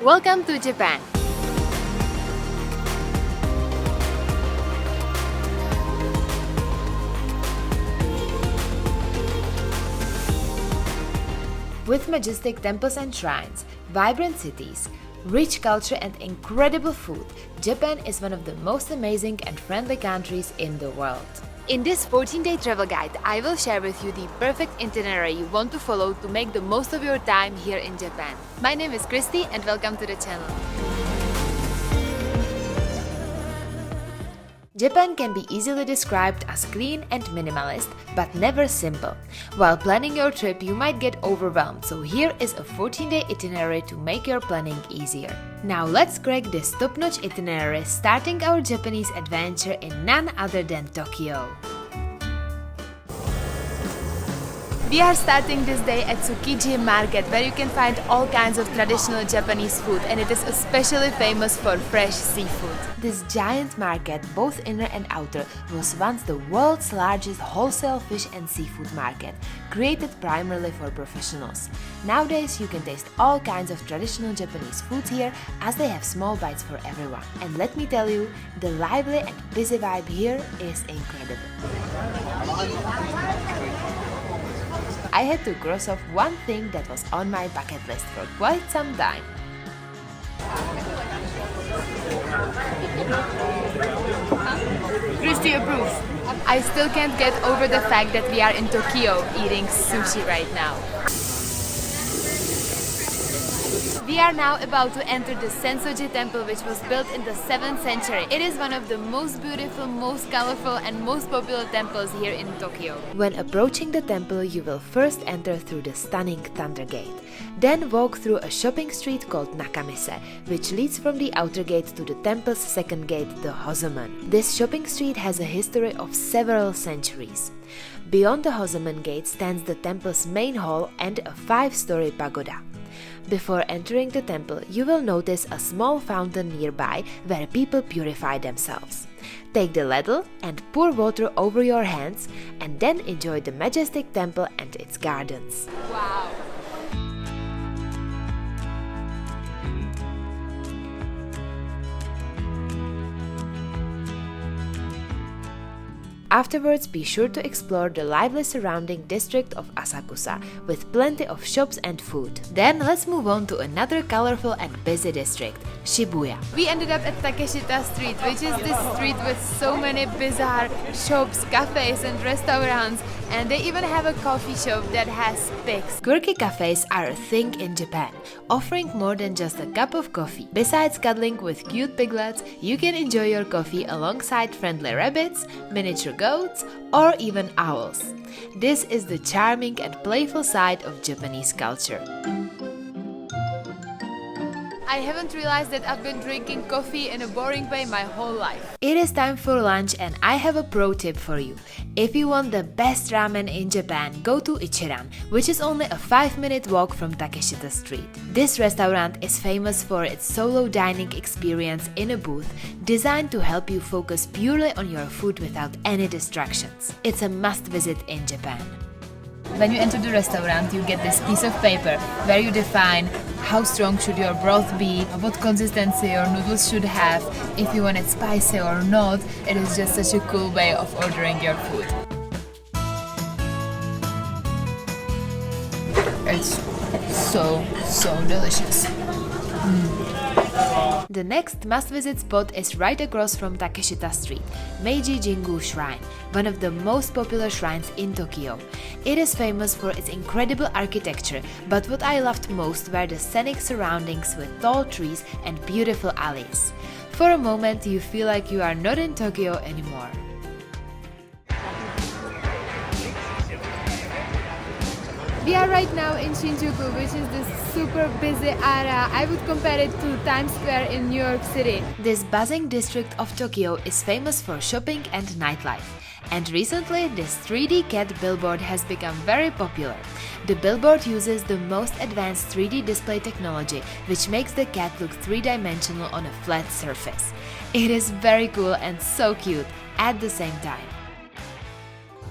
Welcome to Japan! With majestic temples and shrines, vibrant cities, rich culture and incredible food, Japan is one of the most amazing and friendly countries in the world. In this 14-day travel guide, I will share with you the perfect itinerary you want to follow to make the most of your time here in Japan. My name is Christy and welcome to the channel. Japan can be easily described as clean and minimalist, but never simple. While planning your trip, you might get overwhelmed, so here is a 14-day itinerary to make your planning easier. Now let's crack this top-notch itinerary, starting our Japanese adventure in none other than Tokyo. We are starting this day at Tsukiji Market, where you can find all kinds of traditional Japanese food, and it is especially famous for fresh seafood. This giant market, both inner and outer, was once the world's largest wholesale fish and seafood market, created primarily for professionals. Nowadays, you can taste all kinds of traditional Japanese foods here, as they have small bites for everyone. And let me tell you, the lively and busy vibe here is incredible. I had to cross off one thing that was on my bucket list for quite some time. Christy approves. I still can't get over the fact that we are in Tokyo eating sushi right now. We are now about to enter the Sensoji Temple, which was built in the 7th century. It is one of the most beautiful, most colorful and most popular temples here in Tokyo. When approaching the temple, you will first enter through the stunning Thunder Gate. Then walk through a shopping street called Nakamise, which leads from the outer gate to the temple's second gate, the Hosoman. This shopping street has a history of several centuries. Beyond the Hosoman gate stands the temple's main hall and a 5-story pagoda. Before entering the temple, you will notice a small fountain nearby where people purify themselves. Take the ladle and pour water over your hands, and then enjoy the majestic temple and its gardens. Wow! Afterwards, be sure to explore the lively surrounding district of Asakusa with plenty of shops and food. Then let's move on to another colorful and busy district, Shibuya. We ended up at Takeshita Street, which is this street with so many bizarre shops, cafes and restaurants, and they even have a coffee shop that has pigs. Quirky cafes are a thing in Japan, offering more than just a cup of coffee. Besides cuddling with cute piglets, you can enjoy your coffee alongside friendly rabbits, miniature goats, or even owls. This is the charming and playful side of Japanese culture. I haven't realized that I've been drinking coffee in a boring way my whole life. It is time for lunch and I have a pro tip for you. If you want the best ramen in Japan, go to Ichiran, which is only a 5-minute walk from Takeshita Street. This restaurant is famous for its solo dining experience in a booth designed to help you focus purely on your food without any distractions. It's a must visit in Japan. When you enter the restaurant, you get this piece of paper where you define how strong should your broth be, what consistency your noodles should have, if you want it spicy or not. It is just such a cool way of ordering your food. It's so delicious. The next must-visit spot is right across from Takeshita Street, Meiji Jingu Shrine, one of the most popular shrines in Tokyo. It is famous for its incredible architecture, but what I loved most were the scenic surroundings with tall trees and beautiful alleys. For a moment, you feel like you are not in Tokyo anymore. We are right now in Shinjuku, which is this super busy area. I would compare it to Times Square in New York City. This buzzing district of Tokyo is famous for shopping and nightlife. And recently, this 3D cat billboard has become very popular. The billboard uses the most advanced 3D display technology, which makes the cat look three-dimensional on a flat surface. It is very cool and so cute at the same time.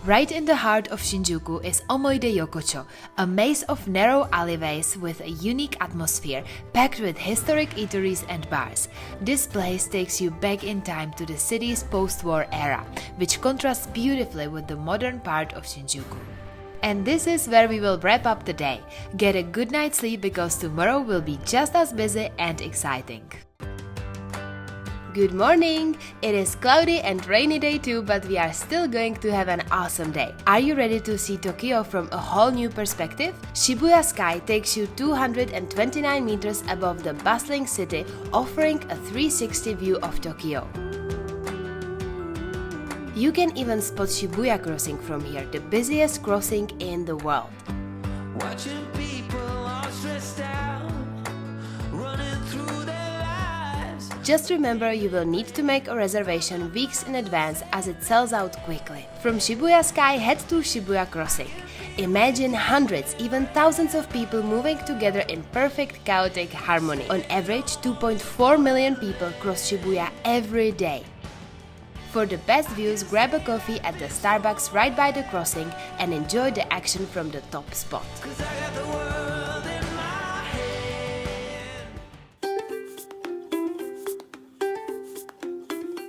Right in the heart of Shinjuku is Omoide Yokocho, a maze of narrow alleyways with a unique atmosphere, packed with historic eateries and bars. This place takes you back in time to the city's post-war era, which contrasts beautifully with the modern part of Shinjuku. And this is where we will wrap up the day. Get a good night's sleep because tomorrow will be just as busy and exciting. Good morning! It is cloudy and rainy day too, but we are still going to have an awesome day. Are you ready to see Tokyo from a whole new perspective? Shibuya Sky takes you 229 meters above the bustling city, offering a 360 view of Tokyo. You can even spot Shibuya Crossing from here, the busiest crossing in the world. Watching people all stressed out, running through their lives. Just remember, you will need to make a reservation weeks in advance as it sells out quickly. From Shibuya Sky, head to Shibuya Crossing. Imagine hundreds, even thousands of people moving together in perfect chaotic harmony. On average, 2.4 million people cross Shibuya every day. For the best views, grab a coffee at the Starbucks right by the crossing and enjoy the action from the top spot.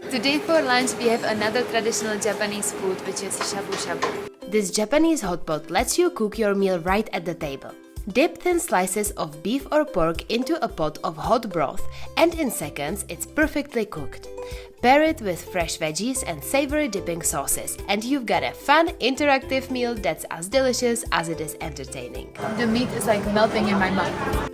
Today for lunch we have another traditional Japanese food, which is shabu shabu. This Japanese hot pot lets you cook your meal right at the table. Dip thin slices of beef or pork into a pot of hot broth and in seconds it's perfectly cooked. Pair it with fresh veggies and savory dipping sauces and you've got a fun, interactive meal that's as delicious as it is entertaining. The meat is like melting in my mouth.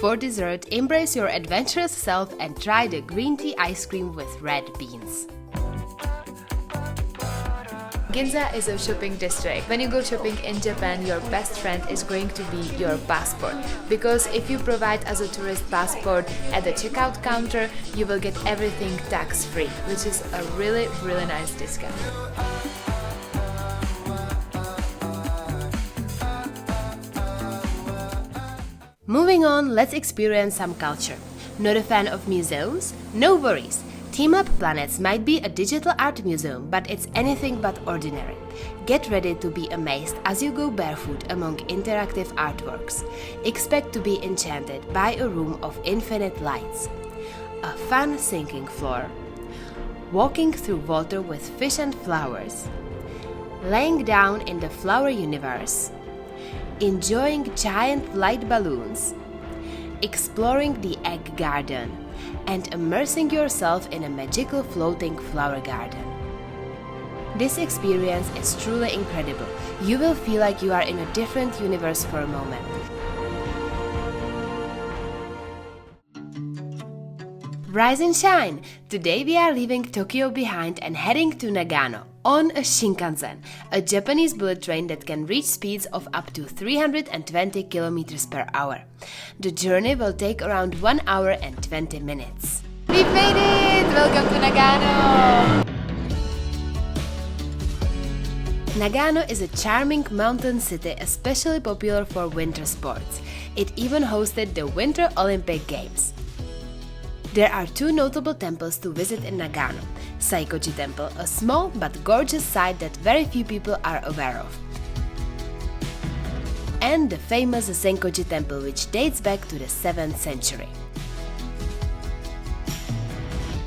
For dessert, embrace your adventurous self and try the green tea ice cream with red beans. Ginza is a shopping district. When you go shopping in Japan, your best friend is going to be your passport. Because if you provide as a tourist passport at the checkout counter, you will get everything tax-free, which is a really nice discount. Moving on, let's experience some culture. Not a fan of museums? No worries! Team Up Planets might be a digital art museum, but it's anything but ordinary. Get ready to be amazed as you go barefoot among interactive artworks. Expect to be enchanted by a room of infinite lights, a fun sinking floor, walking through water with fish and flowers, laying down in the flower universe, enjoying giant light balloons, exploring the egg garden, and immersing yourself in a magical floating flower garden. This experience is truly incredible. You will feel like you are in a different universe for a moment. Rise and shine! Today we are leaving Tokyo behind and heading to Nagano on a shinkansen, a Japanese bullet train that can reach speeds of up to 320 km per hour. The journey will take around 1 hour and 20 minutes. We've made it! Welcome to Nagano! Nagano is a charming mountain city especially popular for winter sports. It even hosted the Winter Olympic Games. There are two notable temples to visit in Nagano. Saikoji Temple, a small but gorgeous site that very few people are aware of. And the famous Zenkoji Temple, which dates back to the 7th century.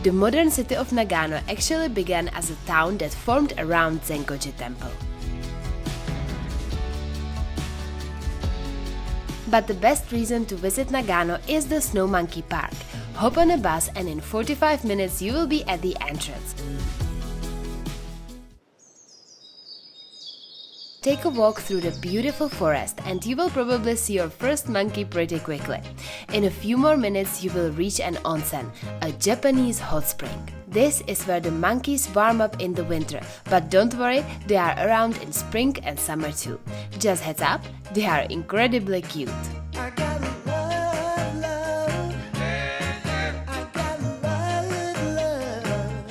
The modern city of Nagano actually began as a town that formed around Zenkoji Temple. But the best reason to visit Nagano is the Snow Monkey Park. Hop on a bus and in 45 minutes you will be at the entrance. Take a walk through the beautiful forest and you will probably see your first monkey pretty quickly. In a few more minutes you will reach an onsen, a Japanese hot spring. This is where the monkeys warm up in the winter, but don't worry, they are around in spring and summer too. Just heads up, they are incredibly cute.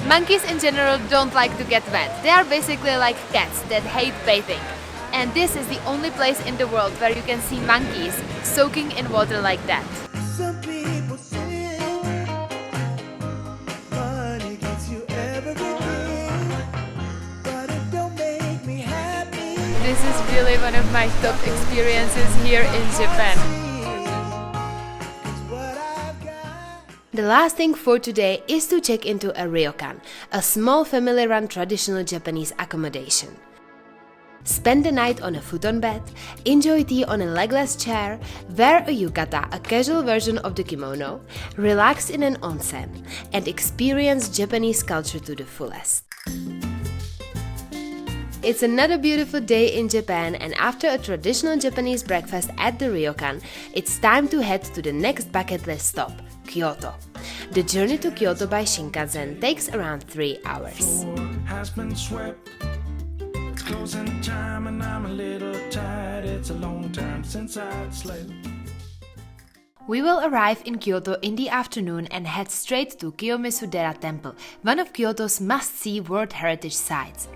Monkeys in general don't like to get wet. They are basically like cats that hate bathing. And this is the only place in the world where you can see monkeys soaking in water like that. really one of my top experiences here in Japan. The last thing for today is to check into a ryokan, a small family-run traditional Japanese accommodation. Spend the night on a futon bed, enjoy tea on a legless chair, wear a yukata, a casual version of the kimono, relax in an onsen, and experience Japanese culture to the fullest. It's another beautiful day in Japan, and after a traditional Japanese breakfast at the ryokan, it's time to head to the next bucket list stop, Kyoto. The journey to Kyoto by shinkansen takes around 3 hours. Closing time and I'm a little tired. It's a long time since I've slept. We will arrive in Kyoto in the afternoon and head straight to Kiyomizu-dera Temple, one of Kyoto's must-see World Heritage sites.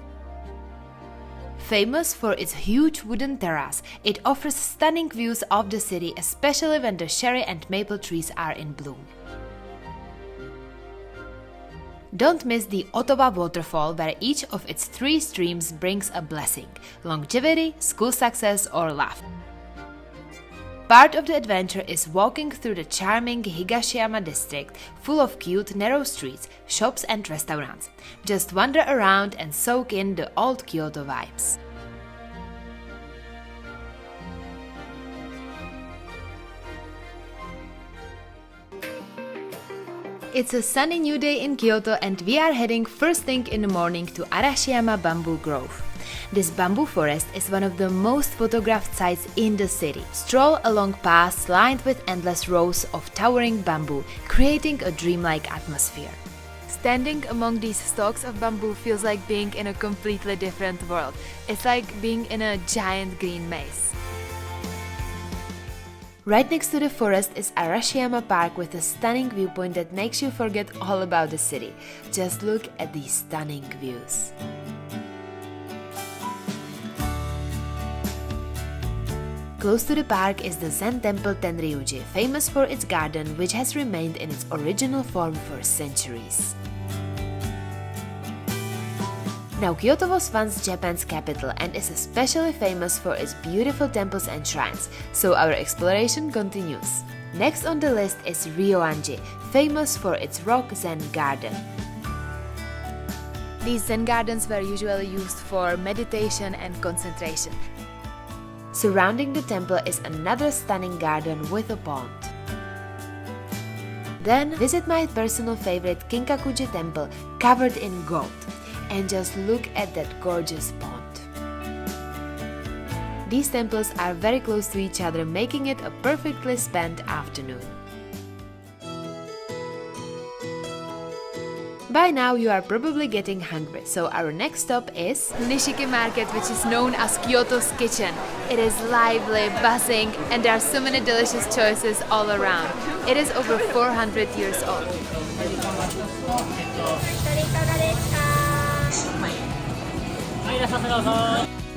Famous for its huge wooden terrace, it offers stunning views of the city, especially when the cherry and maple trees are in bloom. Don't miss the Otoba waterfall, where each of its 3 streams brings a blessing: longevity, school success, or love. Part of the adventure is walking through the charming Higashiyama district, full of cute, narrow streets, shops and restaurants. Just wander around and soak in the old Kyoto vibes. It's a sunny new day in Kyoto, and we are heading first thing in the morning to Arashiyama Bamboo Grove. This bamboo forest is one of the most photographed sites in the city. Stroll along paths lined with endless rows of towering bamboo, creating a dreamlike atmosphere. Standing among these stalks of bamboo feels like being in a completely different world. It's like being in a giant green maze. Right next to the forest is Arashiyama Park, with a stunning viewpoint that makes you forget all about the city. Just look at these stunning views. Close to the park is the Zen temple Tenryuji, famous for its garden, which has remained in its original form for centuries. Now, Kyoto was once Japan's capital and is especially famous for its beautiful temples and shrines, so our exploration continues. Next on the list is Ryoanji, famous for its rock Zen garden. These Zen gardens were usually used for meditation and concentration. Surrounding the temple is another stunning garden with a pond. Then visit my personal favorite Kinkakuji temple, covered in gold. And just look at that gorgeous pond. These temples are very close to each other, making it a perfectly spent afternoon. By now you are probably getting hungry, so our next stop is Nishiki Market, which is known as Kyoto's kitchen. It is lively, buzzing, and there are so many delicious choices all around. It is over 400 years old.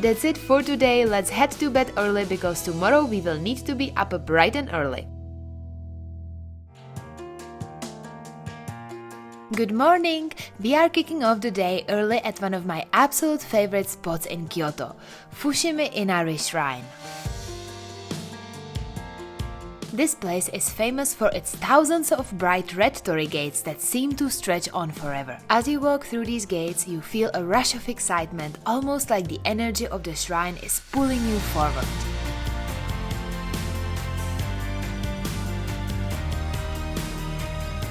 That's it for today. Let's head to bed early, because tomorrow we will need to be up bright and early. Good morning! We are kicking off the day early at one of my absolute favorite spots in Kyoto, Fushimi Inari Shrine. This place is famous for its thousands of bright red torii gates that seem to stretch on forever. As you walk through these gates, you feel a rush of excitement, almost like the energy of the shrine is pulling you forward.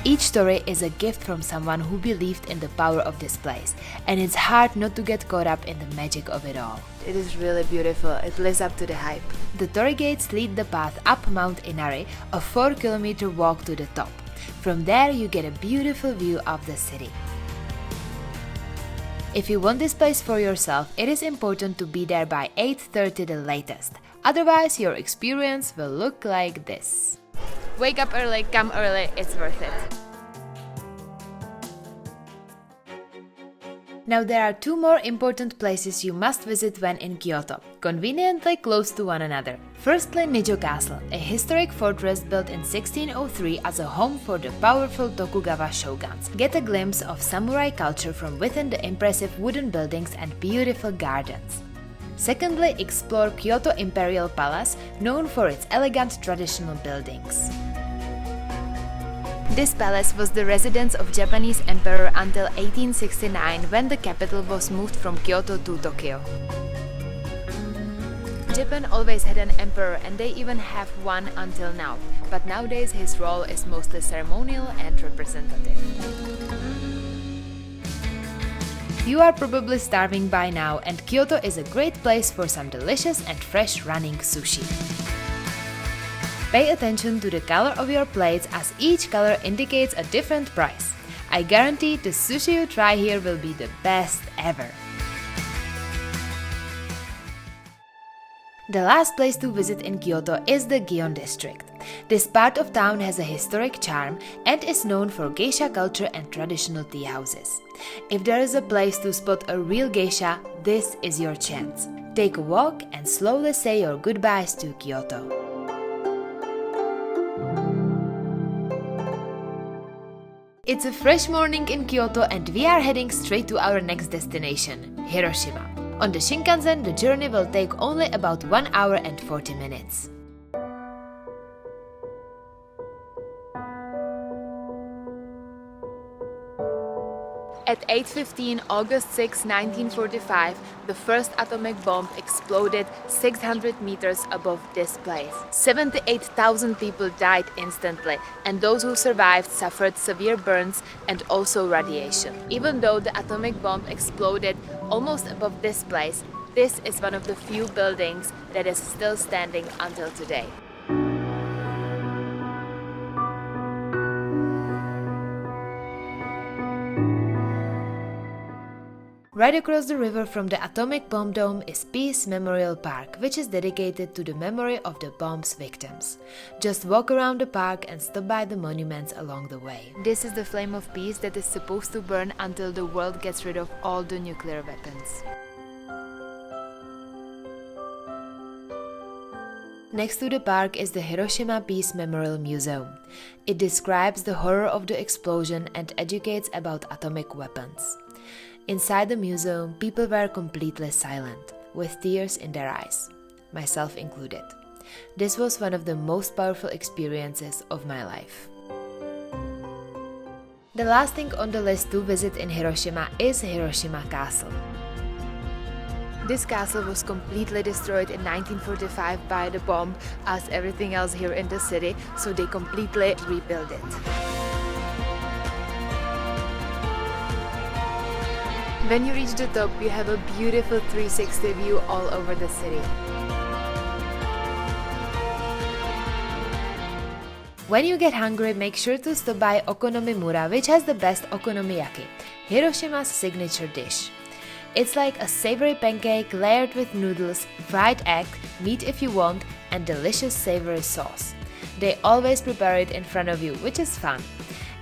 Each torii is a gift from someone who believed in the power of this place, and it's hard not to get caught up in the magic of it all. It is really beautiful, it lives up to the hype. The torii gates lead the path up Mount Inari, a 4-kilometer walk to the top. From there you get a beautiful view of the city. If you want this place for yourself, it is important to be there by 8:30 the latest. Otherwise, your experience will look like this. Wake up early, come early, it's worth it. Now there are 2 more important places you must visit when in Kyoto, conveniently close to one another. Firstly, Nijo Castle, a historic fortress built in 1603 as a home for the powerful Tokugawa shoguns. Get a glimpse of samurai culture from within the impressive wooden buildings and beautiful gardens. Secondly, explore Kyoto Imperial Palace, known for its elegant traditional buildings. This palace was the residence of Japanese emperor until 1869, when the capital was moved from Kyoto to Tokyo. Japan always had an emperor, and they even have one until now, but nowadays his role is mostly ceremonial and representative. You are probably starving by now, and Kyoto is a great place for some delicious and fresh running sushi. Pay attention to the color of your plates, as each color indicates a different price. I guarantee the sushi you try here will be the best ever. The last place to visit in Kyoto is the Gion district. This part of town has a historic charm and is known for geisha culture and traditional tea houses. If there is a place to spot a real geisha, this is your chance. Take a walk and slowly say your goodbyes to Kyoto. It's a fresh morning in Kyoto, and we are heading straight to our next destination, Hiroshima. On the shinkansen, the journey will take only about 1 hour and 40 minutes. At 8:15 August 6, 1945, the first atomic bomb exploded 600 meters above this place. 78,000 people died instantly, and those who survived suffered severe burns and also radiation. Even though the atomic bomb exploded almost above this place, this is one of the few buildings that is still standing until today. Right across the river from the atomic bomb dome is Peace Memorial Park, which is dedicated to the memory of the bomb's victims. Just walk around the park and stop by the monuments along the way. This is the flame of peace that is supposed to burn until the world gets rid of all the nuclear weapons. Next to the park is the Hiroshima Peace Memorial Museum. It describes the horror of the explosion and educates about atomic weapons. Inside the museum, people were completely silent, with tears in their eyes, myself included. This was one of the most powerful experiences of my life. The last thing on the list to visit in Hiroshima is Hiroshima Castle. This castle was completely destroyed in 1945 by the bomb, as everything else here in the city, so they completely rebuilt it. When you reach the top, you have a beautiful 360 view all over the city. When you get hungry, make sure to stop by Okonomimura, which has the best okonomiyaki, Hiroshima's signature dish. It's like a savory pancake layered with noodles, fried egg, meat if you want, and delicious savory sauce. They always prepare it in front of you, which is fun.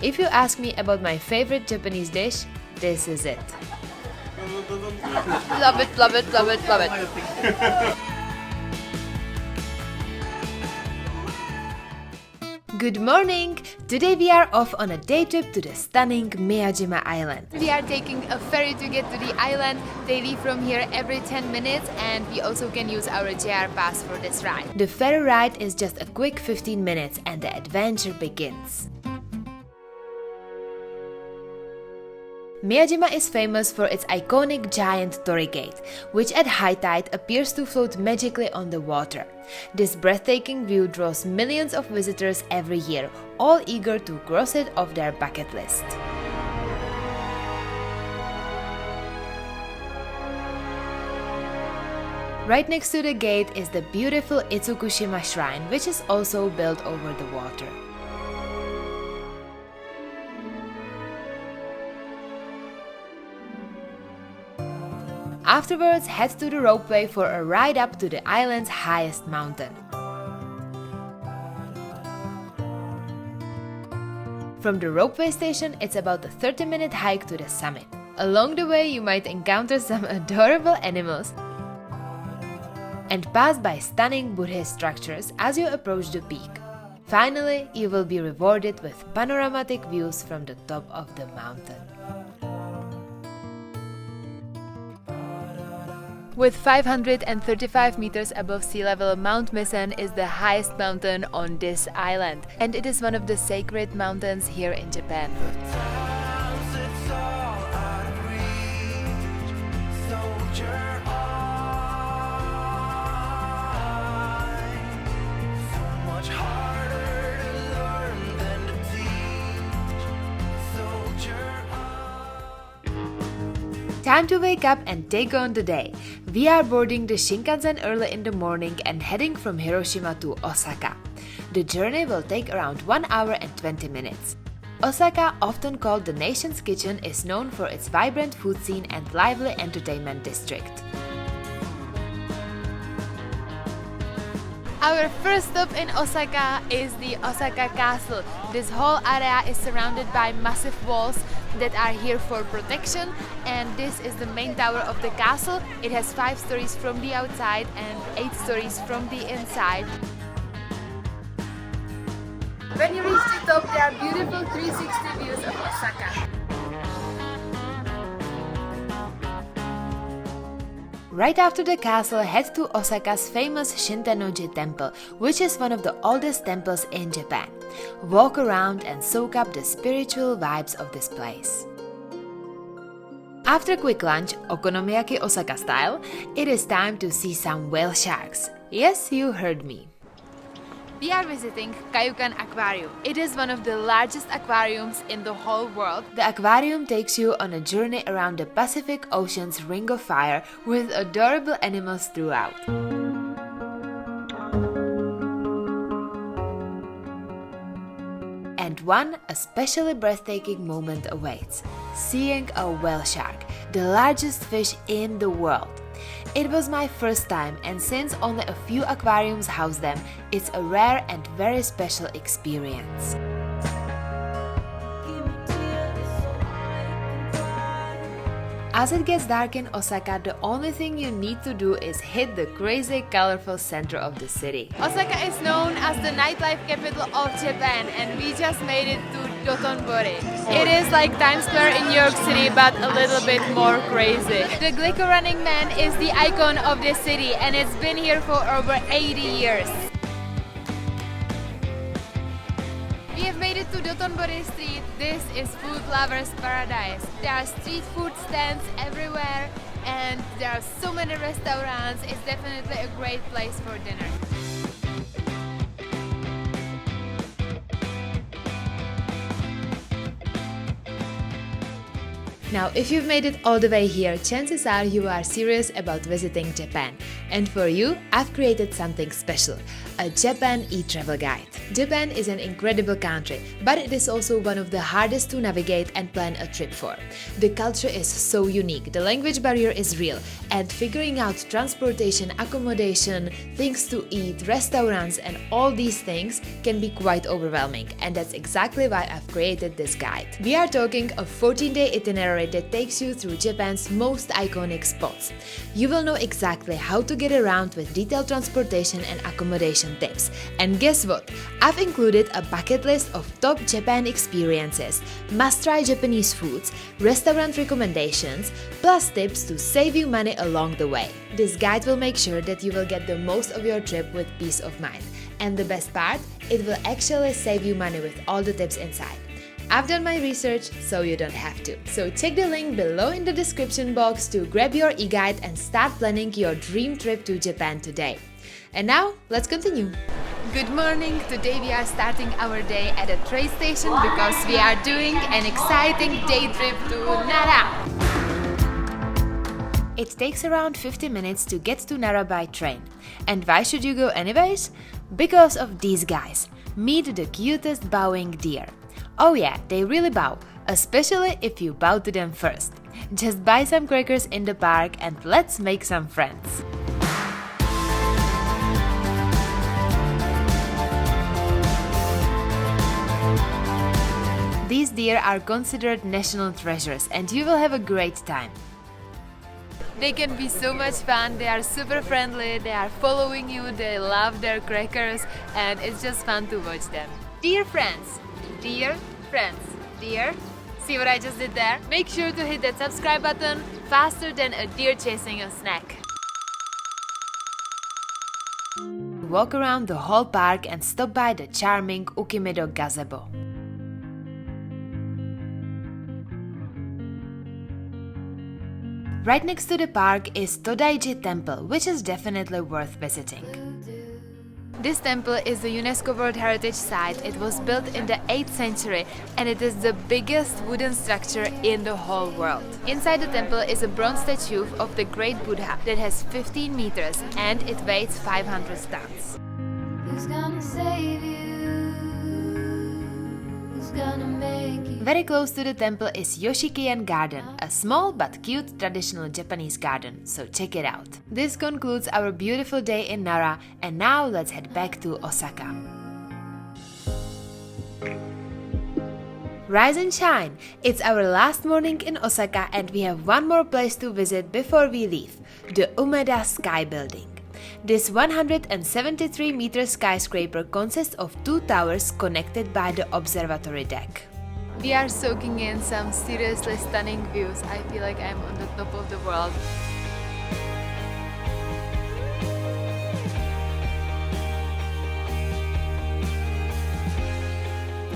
If you ask me about my favorite Japanese dish, this is it. Love it, love it, love it, love it. Good morning! Today we are off on a day trip to the stunning Miyajima Island. We are taking a ferry to get to the island. They leave from here every 10 minutes, and we also can use our JR pass for this ride. The ferry ride is just a quick 15 minutes and the adventure begins. Miyajima is famous for its iconic giant torii gate, which at high tide appears to float magically on the water. This breathtaking view draws millions of visitors every year, all eager to cross it off their bucket list. Right next to the gate is the beautiful Itsukushima Shrine, which is also built over the water. Afterwards, head to the ropeway for a ride up to the island's highest mountain. From the ropeway station, it's about a 30-minute hike to the summit. Along the way, you might encounter some adorable animals and pass by stunning Buddhist structures as you approach the peak. Finally, you will be rewarded with panoramatic views from the top of the mountain. With 535 meters above sea level, Mount Misen is the highest mountain on this island, and it is one of the sacred mountains here in Japan. Time to wake up and take on the day. We are boarding the shinkansen early in the morning and heading from Hiroshima to Osaka. The journey will take around 1 hour and 20 minutes. Osaka, often called the nation's kitchen, is known for its vibrant food scene and lively entertainment district. Our first stop in Osaka is the Osaka Castle. This whole area is surrounded by massive walls that are here for protection, and this is the main tower of the castle. It has 5 stories from the outside and 8 stories from the inside. When you reach the top, there are beautiful 360 views of Osaka. Right after the castle, head to Osaka's famous Shinkansen temple, which is one of the oldest temples in Japan. Walk around and soak up the spiritual vibes of this place. After a quick lunch, okonomiyaki Osaka style, it is time to see some whale sharks. Yes, you heard me. We are visiting Kyokan Aquarium. It is one of the largest aquariums in the whole world. The aquarium takes you on a journey around the Pacific Ocean's Ring of Fire with adorable animals throughout. And one especially breathtaking moment awaits: seeing a whale shark, the largest fish in the world. It was my first time, and since only a few aquariums house them, it's a rare and very special experience. As it gets dark in Osaka, the only thing you need to do is hit the crazy, colorful center of the city. Osaka is known as the nightlife capital of Japan, and we just made it to Dotonbori. It is like Times Square in New York City, but a little bit more crazy. The Glico Running Man is the icon of this city, and it's been here for over 80 years. We have made it to Dotonbori Street. This is food lovers' paradise. There are street food stands everywhere, and there are so many restaurants. It's definitely a great place for dinner. Now, if you've made it all the way here, chances are you are serious about visiting Japan. And for you, I've created something special, a Japan e-travel guide. Japan is an incredible country, but it is also one of the hardest to navigate and plan a trip for. The culture is so unique, the language barrier is real, and figuring out transportation, accommodation, things to eat, restaurants, and all these things can be quite overwhelming. And that's exactly why I've created this guide. We are talking a 14-day itinerary that takes you through Japan's most iconic spots. You will know exactly how to get around with detailed transportation and accommodation tips. And guess what? I've included a bucket list of top Japan experiences, must-try Japanese foods, restaurant recommendations, plus tips to save you money along the way. This guide will make sure that you will get the most of your trip with peace of mind. And the best part, it will actually save you money with all the tips inside. I've done my research, so you don't have to. So check the link below in the description box to grab your e-guide and start planning your dream trip to Japan today. And now, let's continue. Good morning. Today we are starting our day at a train station because we are doing an exciting day trip to Nara. It takes around 50 minutes to get to Nara by train. And why should you go anyways? Because of these guys. Meet the cutest bowing deer. Oh yeah, they really bow, especially if you bow to them first. Just buy some crackers in the park and let's make some friends. These deer are considered national treasures and you will have a great time. They can be so much fun, they are super friendly, they are following you, they love their crackers, and it's just fun to watch them. Dear friends, dear friends, dear, see what I just did there? Make sure to hit that subscribe button faster than a deer chasing a snack. walk around the whole park and stop by the charming Ukimedo gazebo. Right next to the park is Todaiji Temple, which is definitely worth visiting. This temple is a UNESCO World Heritage Site. It was built in the 8th century and it is the biggest wooden structure in the whole world. Inside the temple is a bronze statue of the Great Buddha that has 15 meters and it weighs 500 tons. Who's gonna save you? Who's gonna make you? Very close to the temple is Yoshikiyan Garden, a small but cute traditional Japanese garden, so check it out. This concludes our beautiful day in Nara, and now let's head back to Osaka. Rise and shine! It's our last morning in Osaka and we have one more place to visit before we leave, the Umeda Sky Building. This 173-meter skyscraper consists of 2 towers connected by the observatory deck. We are soaking in some seriously stunning views. I feel like I'm on the top of the world.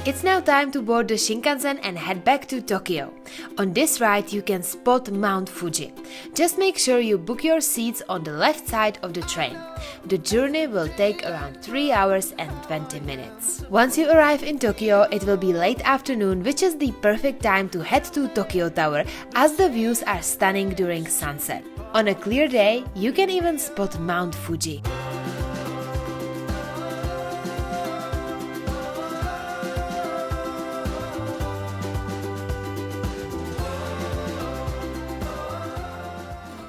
It's now time to board the Shinkansen and head back to Tokyo. On this ride you can spot Mount Fuji. Just make sure you book your seats on the left side of the train. The journey will take around 3 hours and 20 minutes. Once you arrive in Tokyo, it will be late afternoon, which is the perfect time to head to Tokyo Tower as the views are stunning during sunset. On a clear day, you can even spot Mount Fuji.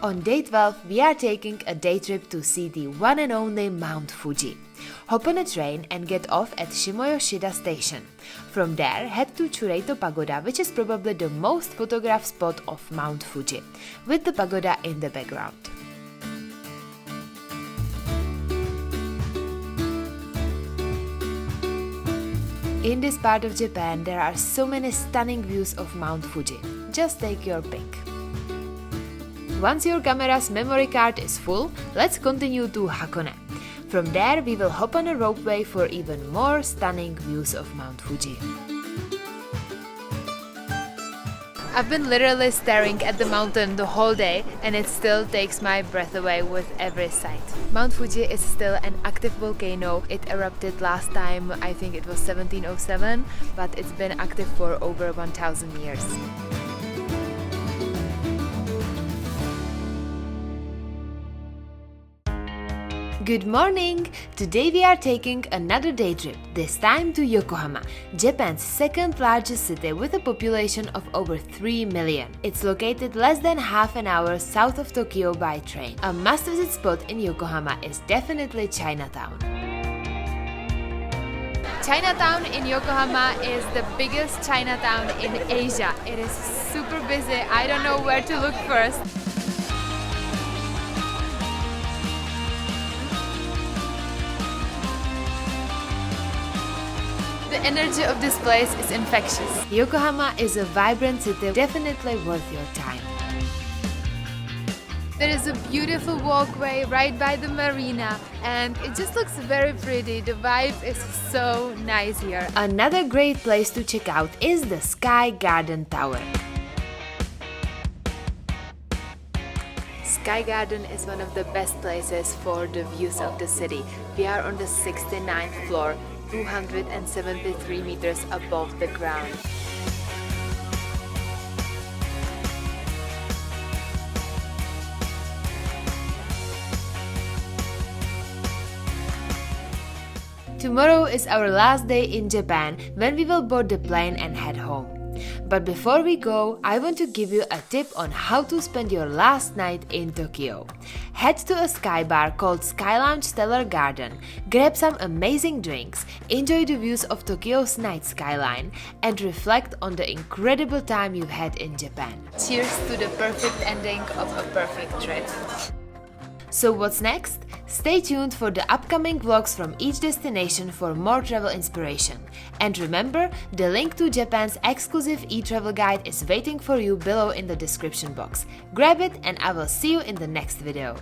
On day 12, we are taking a day trip to see the one and only Mount Fuji. Hop on a train and get off at Shimoyoshida Station. From there, head to Chureito Pagoda, which is probably the most photographed spot of Mount Fuji, with the pagoda in the background. In this part of Japan, there are so many stunning views of Mount Fuji. Just take your pick. Once your camera's memory card is full, let's continue to Hakone. From there, we will hop on a ropeway for even more stunning views of Mount Fuji. I've been literally staring at the mountain the whole day and it still takes my breath away with every sight. Mount Fuji is still an active volcano. It erupted last time, I think it was 1707, but it's been active for over 1000 years. Good morning! Today we are taking another day trip, this time to Yokohama, Japan's second largest city with a population of over 3 million. It's located less than half an hour south of Tokyo by train. A must-visit spot in Yokohama is definitely Chinatown. Chinatown in Yokohama is the biggest Chinatown in Asia. It is super busy, I don't know where to look first. The energy of this place is infectious. Yokohama is a vibrant city, definitely worth your time. There is a beautiful walkway right by the marina and it just looks very pretty. The vibe is so nice here. Another great place to check out is the Sky Garden Tower. Sky Garden is one of the best places for the views of the city. We are on the 69th floor. 273 meters above the ground. Tomorrow is our last day in Japan when we will board the plane and head home. But before we go, I want to give you a tip on how to spend your last night in Tokyo. Head to a sky bar called Sky Lounge Stellar Garden, grab some amazing drinks, enjoy the views of Tokyo's night skyline, and reflect on the incredible time you've had in Japan. Cheers to the perfect ending of a perfect trip. So what's next? Stay tuned for the upcoming vlogs from each destination for more travel inspiration. And remember, the link to Japan's exclusive e-travel guide is waiting for you below in the description box. Grab it and I will see you in the next video.